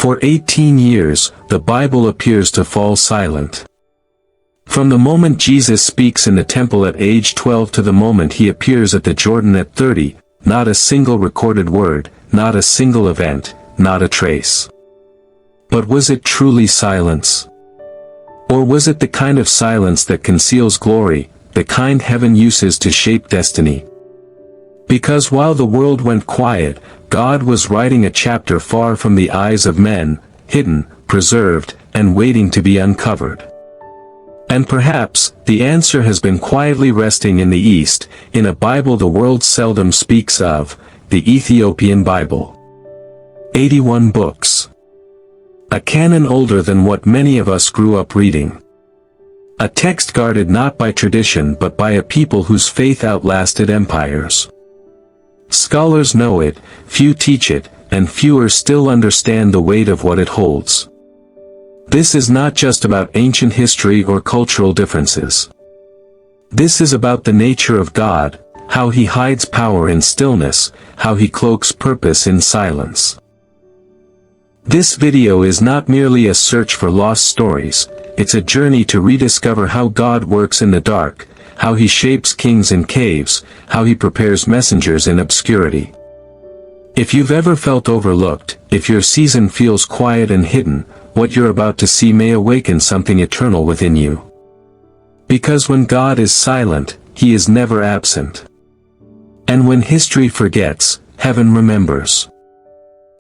For 18 years, the Bible appears to fall silent. From the moment Jesus speaks in the temple at age 12 to the moment he appears at the Jordan at 30, not a single recorded word, not a single event, not a trace. But was it truly silence? Or was it the kind of silence that conceals glory, the kind heaven uses to shape destiny? Because while the world went quiet, God was writing a chapter far from the eyes of men, hidden, preserved, and waiting to be uncovered. And perhaps, the answer has been quietly resting in the East, in a Bible the world seldom speaks of, the Ethiopian Bible. 81 books. A canon older than what many of us grew up reading. A text guarded not by tradition but by a people whose faith outlasted empires. Scholars know it, few teach it, and fewer still understand the weight of what it holds. This is not just about ancient history or cultural differences. This is about the nature of God, how he hides power in stillness, how he cloaks purpose in silence. This video is not merely a search for lost stories, it's a journey to rediscover how God works in the dark, how he shapes kings in caves, how he prepares messengers in obscurity. If you've ever felt overlooked, if your season feels quiet and hidden, what you're about to see may awaken something eternal within you. Because when God is silent, he is never absent. And when history forgets, heaven remembers.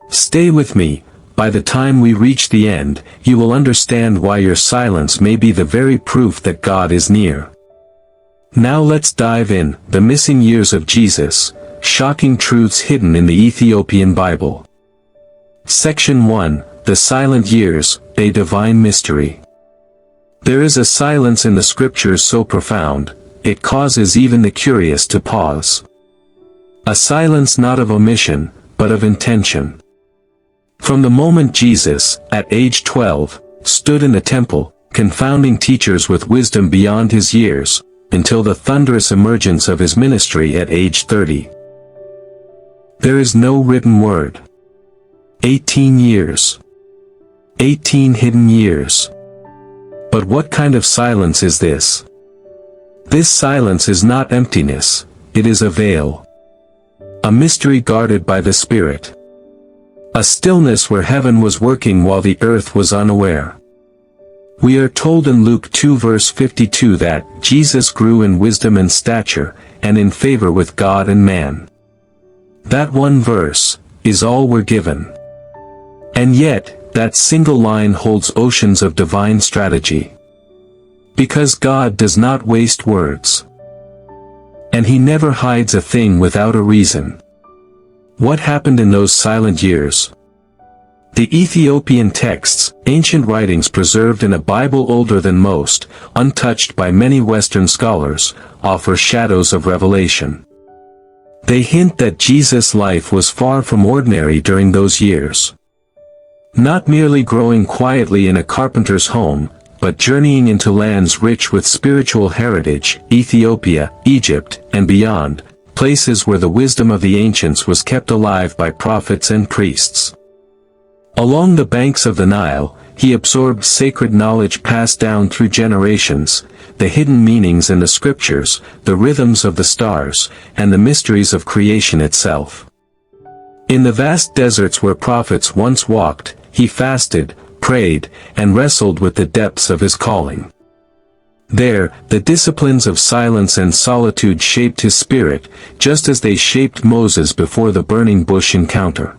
Stay with me. By the time we reach the end, you will understand why your silence may be the very proof that God is near. Now let's dive in, the missing years of Jesus, shocking truths hidden in the Ethiopian Bible. Section 1, The Silent Years, a Divine Mystery. There is a silence in the scriptures so profound, it causes even the curious to pause. A silence not of omission, but of intention. From the moment Jesus, at age 12, stood in the temple, confounding teachers with wisdom beyond his years, until the thunderous emergence of his ministry at age 30. There is no written word. 18 years. 18 hidden years. But what kind of silence is this? This silence is not emptiness, it is a veil. A mystery guarded by the Spirit. A stillness where heaven was working while the earth was unaware. We are told in Luke 2 verse 52 that Jesus grew in wisdom and stature, and in favor with God and man. That one verse is all we're given. And yet, that single line holds oceans of divine strategy. Because God does not waste words. And he never hides a thing without a reason. What happened in those silent years? The Ethiopian texts, ancient writings preserved in a Bible older than most, untouched by many Western scholars, offer shadows of revelation. They hint that Jesus' life was far from ordinary during those years. Not merely growing quietly in a carpenter's home, but journeying into lands rich with spiritual heritage, Ethiopia, Egypt, and beyond, places where the wisdom of the ancients was kept alive by prophets and priests. Along the banks of the Nile, he absorbed sacred knowledge passed down through generations, the hidden meanings in the scriptures, the rhythms of the stars, and the mysteries of creation itself. In the vast deserts where prophets once walked, he fasted, prayed, and wrestled with the depths of his calling. There, the disciplines of silence and solitude shaped his spirit, just as they shaped Moses before the burning bush encounter.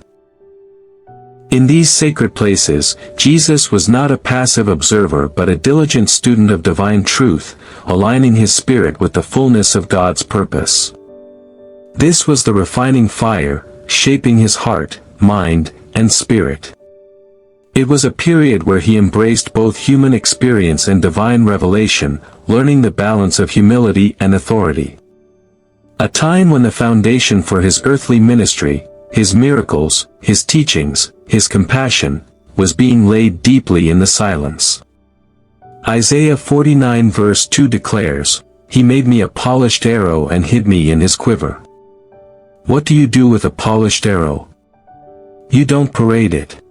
In these sacred places, Jesus was not a passive observer but a diligent student of divine truth, aligning his spirit with the fullness of God's purpose. This was the refining fire, shaping his heart, mind, and spirit. It was a period where he embraced both human experience and divine revelation, learning the balance of humility and authority. A time when the foundation for his earthly ministry, his miracles, his teachings, his compassion, was being laid deeply in the silence. Isaiah 49 verse 2 declares, "He made me a polished arrow and hid me in his quiver." What do you do with a polished arrow? You don't parade it.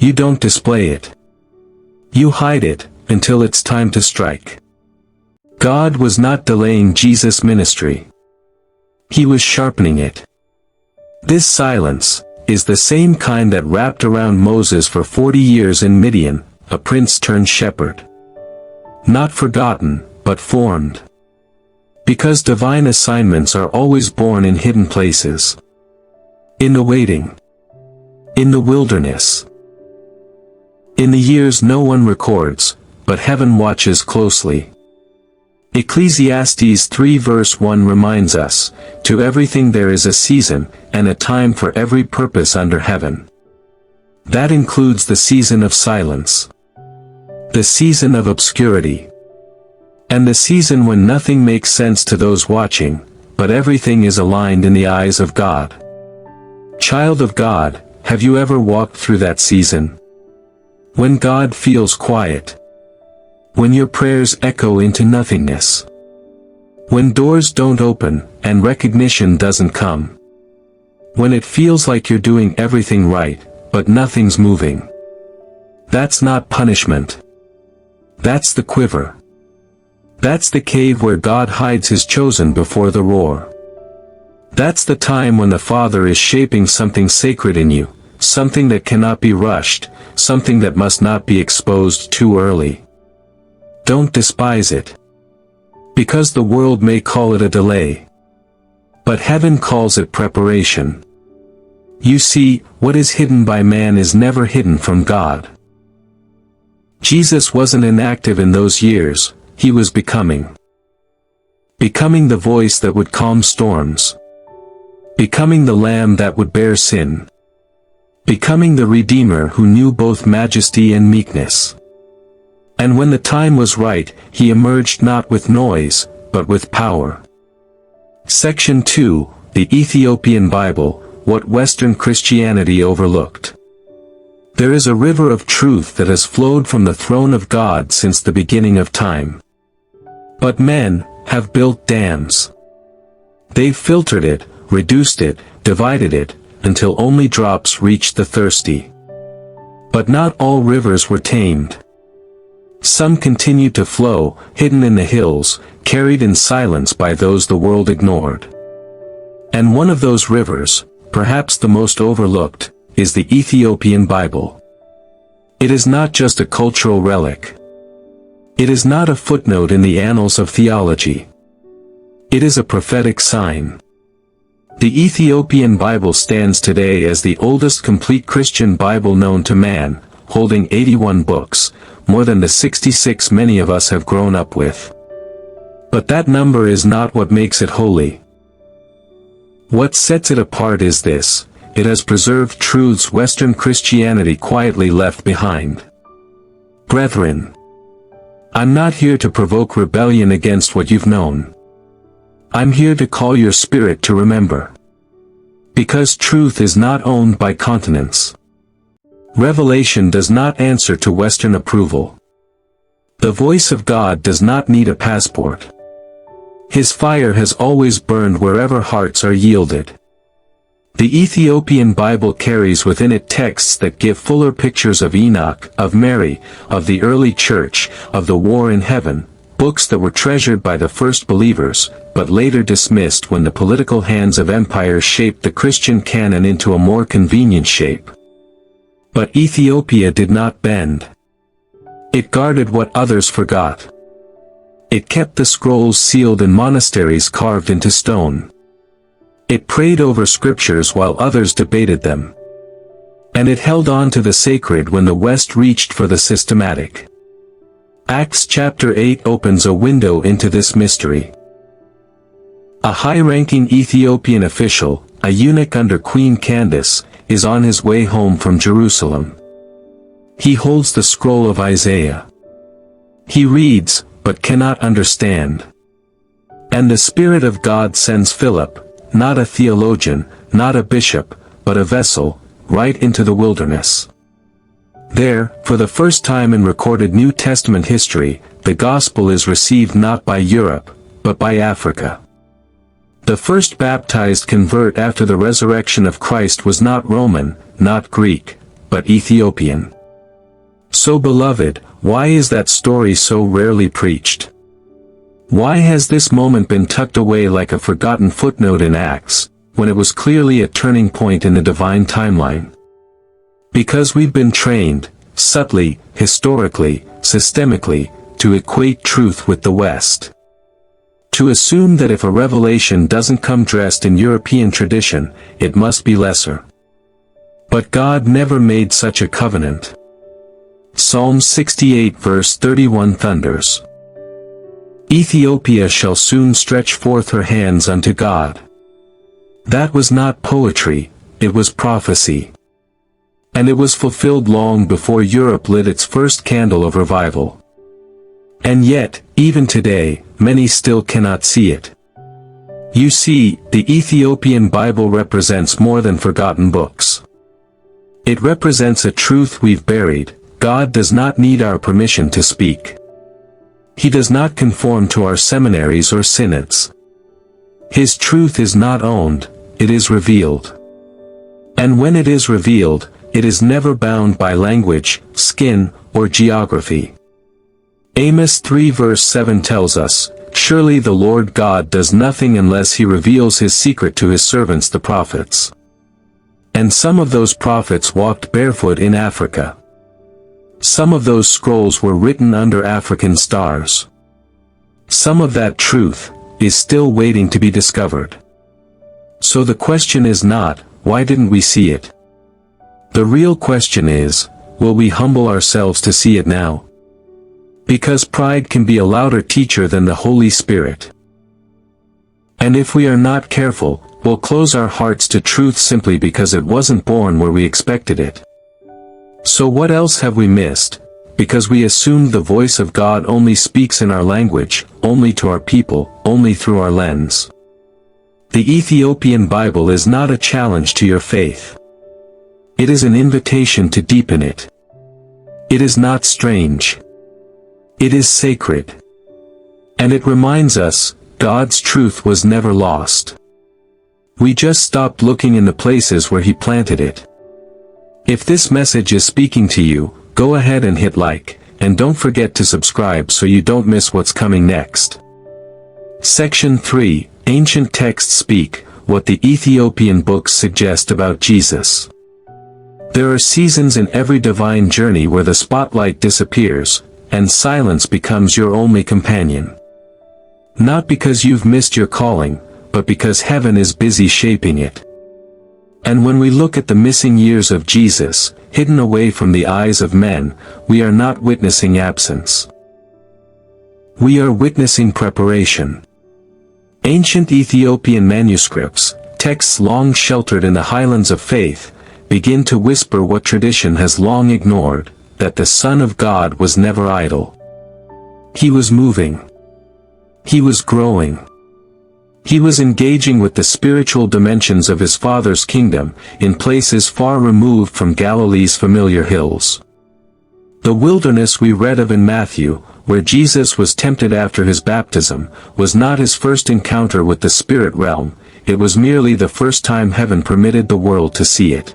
You don't display it. You hide it, until it's time to strike. God was not delaying Jesus' ministry. He was sharpening it. This silence is the same kind that wrapped around Moses for 40 years in Midian, a prince turned shepherd. Not forgotten, but formed. Because divine assignments are always born in hidden places. In the waiting. In the wilderness. In the years no one records, but heaven watches closely. Ecclesiastes 3 verse 1 reminds us, to everything there is a season, and a time for every purpose under heaven. That includes the season of silence. The season of obscurity. And the season when nothing makes sense to those watching, but everything is aligned in the eyes of God. Child of God, have you ever walked through that season? When God feels quiet. When your prayers echo into nothingness. When doors don't open, and recognition doesn't come. When it feels like you're doing everything right, but nothing's moving. That's not punishment. That's the quiver. That's the cave where God hides his chosen before the roar. That's the time when the Father is shaping something sacred in you, something that cannot be rushed, something that must not be exposed too early. Don't despise it. Because the world may call it a delay. But heaven calls it preparation. You see, what is hidden by man is never hidden from God. Jesus wasn't inactive in those years, he was becoming. Becoming the voice that would calm storms. Becoming the lamb that would bear sin. Becoming the Redeemer who knew both majesty and meekness. And when the time was right, he emerged not with noise, but with power. Section 2, the Ethiopian Bible, what Western Christianity overlooked. There is a river of truth that has flowed from the throne of God since the beginning of time. But men have built dams. They've filtered it, reduced it, divided it, until only drops reached the thirsty. But not all rivers were tamed. Some continued to flow, hidden in the hills, carried in silence by those the world ignored. And one of those rivers, perhaps the most overlooked, is the Ethiopian Bible. It is not just a cultural relic. It is not a footnote in the annals of theology. It is a prophetic sign. The Ethiopian Bible stands today as the oldest complete Christian Bible known to man, holding 81 books, more than the 66 many of us have grown up with. But that number is not what makes it holy. What sets it apart is this: it has preserved truths Western Christianity quietly left behind. Brethren, I'm not here to provoke rebellion against what you've known. I'm here to call your spirit to remember. Because truth is not owned by continents. Revelation does not answer to Western approval. The voice of God does not need a passport. His fire has always burned wherever hearts are yielded. The Ethiopian Bible carries within it texts that give fuller pictures of Enoch, of Mary, of the early church, of the war in heaven, books that were treasured by the first believers, but later dismissed when the political hands of empires shaped the Christian canon into a more convenient shape. But Ethiopia did not bend. It guarded what others forgot. It kept the scrolls sealed in monasteries carved into stone. It prayed over scriptures while others debated them. And it held on to the sacred when the West reached for the systematic. Acts chapter 8 opens a window into this mystery. A high-ranking Ethiopian official, a eunuch under Queen Candace, is on his way home from Jerusalem. He holds the scroll of Isaiah. He reads, but cannot understand. And the Spirit of God sends Philip, not a theologian, not a bishop, but a vessel, right into the wilderness. There, for the first time in recorded New Testament history, the gospel is received not by Europe, but by Africa. The first baptized convert after the resurrection of Christ was not Roman, not Greek, but Ethiopian. So beloved, why is that story so rarely preached? Why has this moment been tucked away like a forgotten footnote in Acts, when it was clearly a turning point in the divine timeline? Because we've been trained, subtly, historically, systemically, to equate truth with the West. To assume that if a revelation doesn't come dressed in European tradition, it must be lesser. But God never made such a covenant. Psalm 68 verse 31 thunders. Ethiopia shall soon stretch forth her hands unto God. That was not poetry, it was prophecy. And it was fulfilled long before Europe lit its first candle of revival. And yet, even today, many still cannot see it. You see, the Ethiopian Bible represents more than forgotten books. It represents a truth we've buried. God does not need our permission to speak. He does not conform to our seminaries or synods. His truth is not owned, it is revealed. And when it is revealed, it is never bound by language, skin, or geography. Amos 3 verse 7 tells us, "Surely the Lord God does nothing unless he reveals his secret to his servants the prophets." And some of those prophets walked barefoot in Africa. Some of those scrolls were written under African stars. Some of that truth is still waiting to be discovered. So the question is not, why didn't we see it? The real question is, will we humble ourselves to see it now? Because pride can be a louder teacher than the Holy Spirit. And if we are not careful, we'll close our hearts to truth simply because it wasn't born where we expected it. So what else have we missed? Because we assumed the voice of God only speaks in our language, only to our people, only through our lens. The Ethiopian Bible is not a challenge to your faith. It is an invitation to deepen it. It is not strange. It is sacred. And it reminds us, God's truth was never lost. We just stopped looking in the places where He planted it. If this message is speaking to you, go ahead and hit like, and don't forget to subscribe so you don't miss what's coming next. Section 3, Ancient Texts Speak, What the Ethiopian Books Suggest About Jesus. There are seasons in every divine journey where the spotlight disappears, and silence becomes your only companion. Not because you've missed your calling, but because heaven is busy shaping it. And when we look at the missing years of Jesus, hidden away from the eyes of men, we are not witnessing absence. We are witnessing preparation. Ancient Ethiopian manuscripts, texts long sheltered in the highlands of faith, begin to whisper what tradition has long ignored, that the Son of God was never idle. He was moving. He was growing. He was engaging with the spiritual dimensions of his Father's kingdom, in places far removed from Galilee's familiar hills. The wilderness we read of in Matthew, where Jesus was tempted after his baptism, was not his first encounter with the spirit realm, it was merely the first time heaven permitted the world to see it.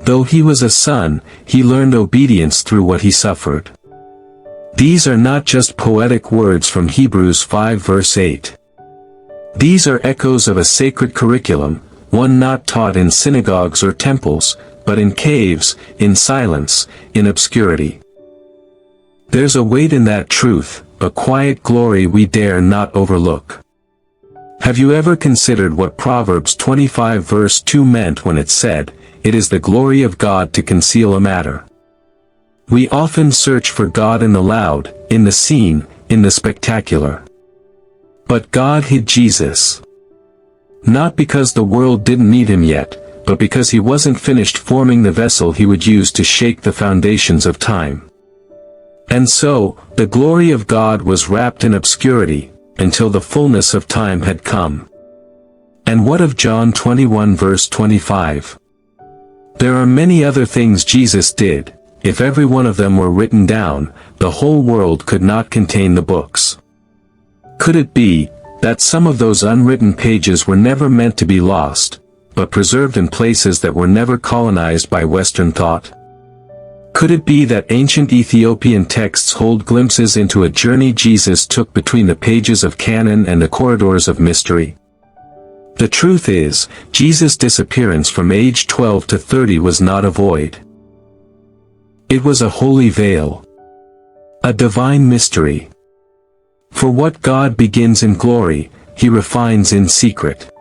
Though he was a son, he learned obedience through what he suffered. These are not just poetic words from Hebrews 5 verse 8. These are echoes of a sacred curriculum, one not taught in synagogues or temples, but in caves, in silence, in obscurity. There's a weight in that truth, a quiet glory we dare not overlook. Have you ever considered what Proverbs 25 verse 2 meant when it said, "It is the glory of God to conceal a matter"? We often search for God in the loud, in the seen, in the spectacular. But God hid Jesus. Not because the world didn't need him yet, but because he wasn't finished forming the vessel he would use to shake the foundations of time. And so, the glory of God was wrapped in obscurity, until the fullness of time had come. And what of John 21 verse 25? There are many other things Jesus did. If every one of them were written down, the whole world could not contain the books. Could it be that some of those unwritten pages were never meant to be lost, but preserved in places that were never colonized by Western thought? Could it be that ancient Ethiopian texts hold glimpses into a journey Jesus took between the pages of canon and the corridors of mystery? The truth is, Jesus' disappearance from age 12 to 30 was not a void. It was a holy veil. A divine mystery. For what God begins in glory, he refines in secret.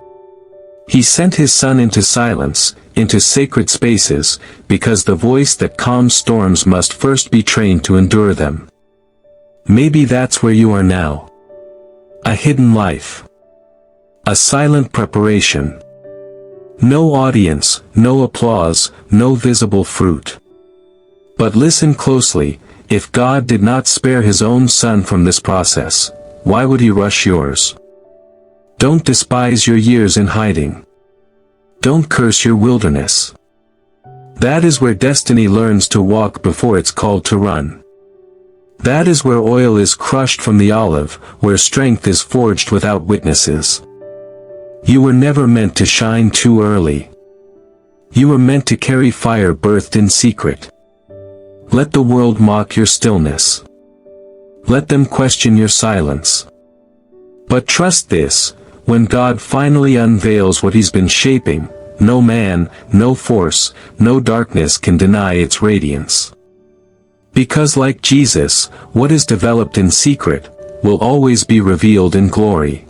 He sent his Son into silence, into sacred spaces, because the voice that calms storms must first be trained to endure them. Maybe that's where you are now. A hidden life. A silent preparation. No audience, no applause, no visible fruit. But listen closely, if God did not spare his own Son from this process, why would he rush yours? Don't despise your years in hiding. Don't curse your wilderness. That is where destiny learns to walk before it's called to run. That is where oil is crushed from the olive, where strength is forged without witnesses. You were never meant to shine too early. You were meant to carry fire birthed in secret. Let the world mock your stillness. Let them question your silence. But trust this, when God finally unveils what he's been shaping, no man, no force, no darkness can deny its radiance. Because like Jesus, what is developed in secret, will always be revealed in glory.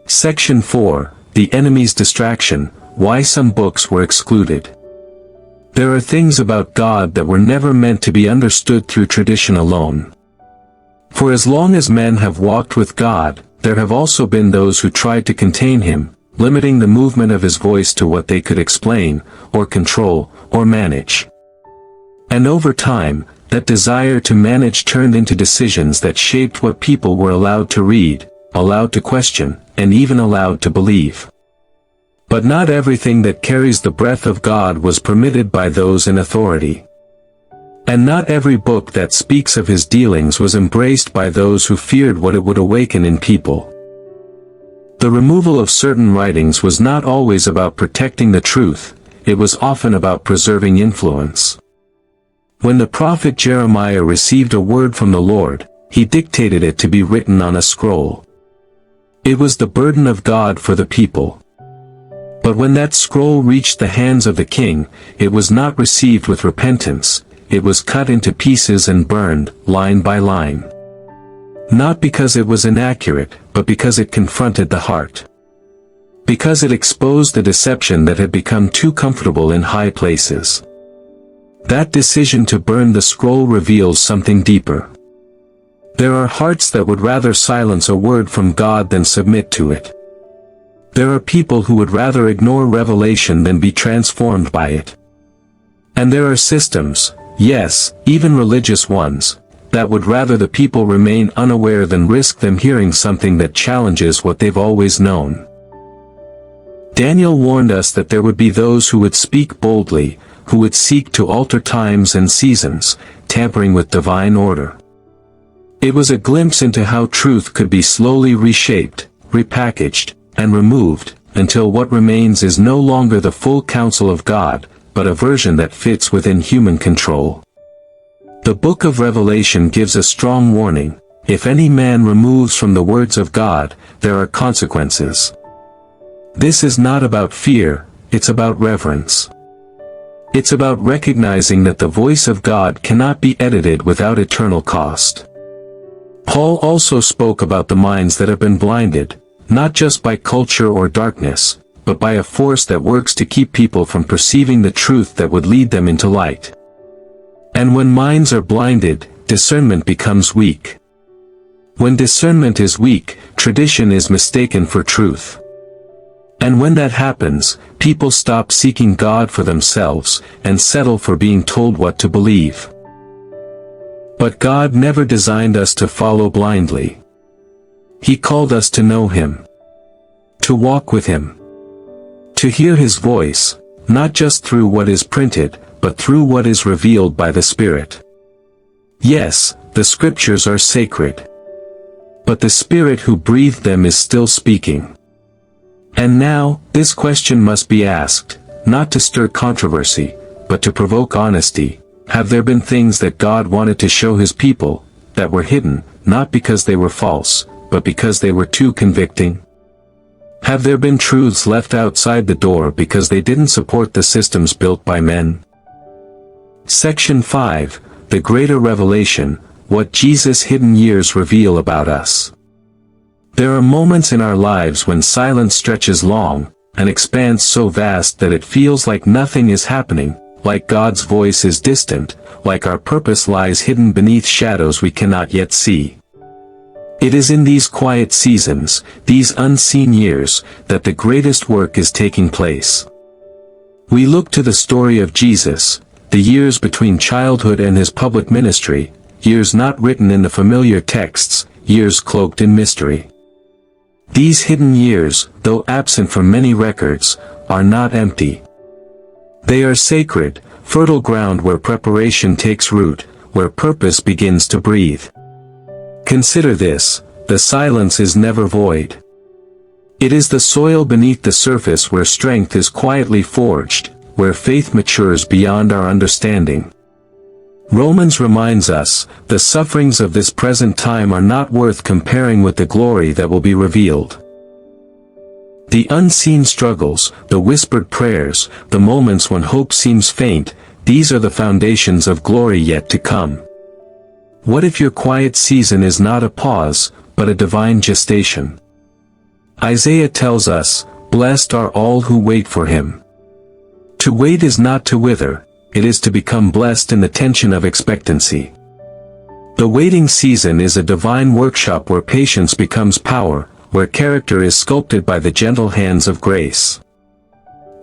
Section 4, The Enemy's Distraction, Why Some Books Were Excluded. There are things about God that were never meant to be understood through tradition alone. For as long as men have walked with God, there have also been those who tried to contain him, limiting the movement of his voice to what they could explain, or control, or manage. And over time, that desire to manage turned into decisions that shaped what people were allowed to read, allowed to question, and even allowed to believe. But not everything that carries the breath of God was permitted by those in authority. And not every book that speaks of his dealings was embraced by those who feared what it would awaken in people. The removal of certain writings was not always about protecting the truth, it was often about preserving influence. When the prophet Jeremiah received a word from the Lord, he dictated it to be written on a scroll. It was the burden of God for the people. But when that scroll reached the hands of the king, it was not received with repentance, it was cut into pieces and burned, line by line. Not because it was inaccurate, but because it confronted the heart. Because it exposed the deception that had become too comfortable in high places. That decision to burn the scroll reveals something deeper. There are hearts that would rather silence a word from God than submit to it. There are people who would rather ignore revelation than be transformed by it. And there are systems, yes, even religious ones, that would rather the people remain unaware than risk them hearing something that challenges what they've always known. Daniel warned us that there would be those who would speak boldly, who would seek to alter times and seasons, tampering with divine order. It was a glimpse into how truth could be slowly reshaped, repackaged, and removed, until what remains is no longer the full counsel of God, but a version that fits within human control. The book of Revelation gives a strong warning: if any man removes from the words of God, there are consequences. This is not about fear, it's about reverence. It's about recognizing that the voice of God cannot be edited without eternal cost. Paul also spoke about the minds that have been blinded, not just by culture or darkness, but by a force that works to keep people from perceiving the truth that would lead them into light. And when minds are blinded, discernment becomes weak. When discernment is weak, tradition is mistaken for truth. And when that happens, people stop seeking God for themselves, and settle for being told what to believe. But God never designed us to follow blindly. He called us to know Him. To walk with Him. To hear His voice, not just through what is printed, but through what is revealed by the Spirit. Yes, the Scriptures are sacred. But the Spirit who breathed them is still speaking. And now, this question must be asked, not to stir controversy, but to provoke honesty. Have there been things that God wanted to show his people, that were hidden, not because they were false, but because they were too convicting? Have there been truths left outside the door because they didn't support the systems built by men? Section 5, The Greater Revelation, What Jesus' Hidden Years Reveal About Us. There are moments in our lives when silence stretches long, an expanse so vast that it feels like nothing is happening, like God's voice is distant, like our purpose lies hidden beneath shadows we cannot yet see. It is in these quiet seasons, these unseen years, that the greatest work is taking place. We look to the story of Jesus, the years between childhood and his public ministry, years not written in the familiar texts, years cloaked in mystery. These hidden years, though absent from many records, are not empty. They are sacred, fertile ground where preparation takes root, where purpose begins to breathe. Consider this, the silence is never void. It is the soil beneath the surface where strength is quietly forged, where faith matures beyond our understanding. Romans reminds us, the sufferings of this present time are not worth comparing with the glory that will be revealed. The unseen struggles, the whispered prayers, the moments when hope seems faint, these are the foundations of glory yet to come. What if your quiet season is not a pause, but a divine gestation? Isaiah tells us, "Blessed are all who wait for him." To wait is not to wither, it is to become blessed in the tension of expectancy. The waiting season is a divine workshop where patience becomes power, where character is sculpted by the gentle hands of grace.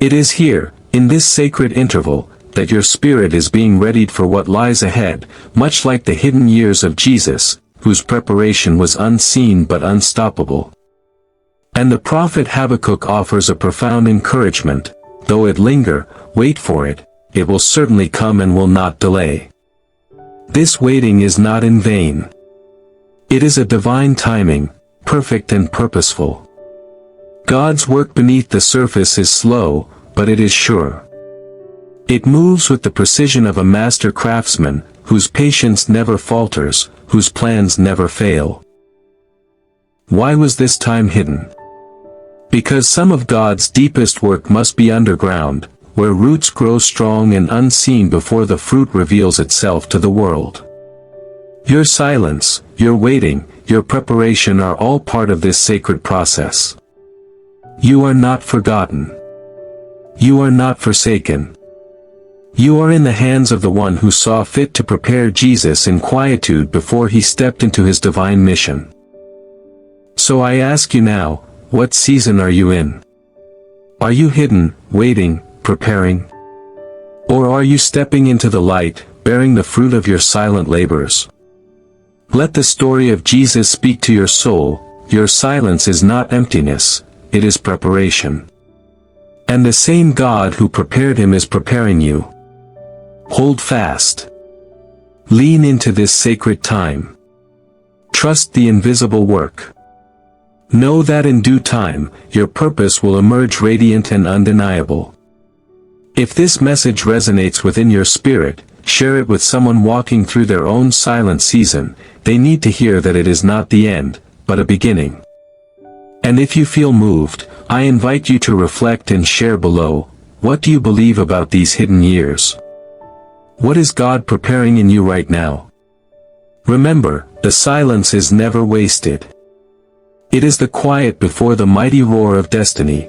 It is here, in this sacred interval, that your spirit is being readied for what lies ahead, much like the hidden years of Jesus, whose preparation was unseen but unstoppable. And the prophet Habakkuk offers a profound encouragement, though it linger, wait for it, it will certainly come and will not delay. This waiting is not in vain. It is a divine timing, perfect and purposeful. God's work beneath the surface is slow, but it is sure. It moves with the precision of a master craftsman, whose patience never falters, whose plans never fail. Why was this time hidden? Because some of God's deepest work must be underground, where roots grow strong and unseen before the fruit reveals itself to the world. Your silence, your waiting, your preparation are all part of this sacred process. You are not forgotten. You are not forsaken. You are in the hands of the one who saw fit to prepare Jesus in quietude before he stepped into his divine mission. So I ask you now, what season are you in? Are you hidden, waiting, preparing? Or are you stepping into the light, bearing the fruit of your silent labors? Let the story of Jesus speak to your soul. Your silence is not emptiness, it is preparation. And the same God who prepared him is preparing you. Hold fast. Lean into this sacred time. Trust the invisible work. Know that in due time, your purpose will emerge radiant and undeniable. If this message resonates within your spirit, share it with someone walking through their own silent season. They need to hear that it is not the end, but a beginning. And if you feel moved, I invite you to reflect and share below. What do you believe about these hidden years? What is God preparing in you right now? Remember, the silence is never wasted. It is the quiet before the mighty roar of destiny.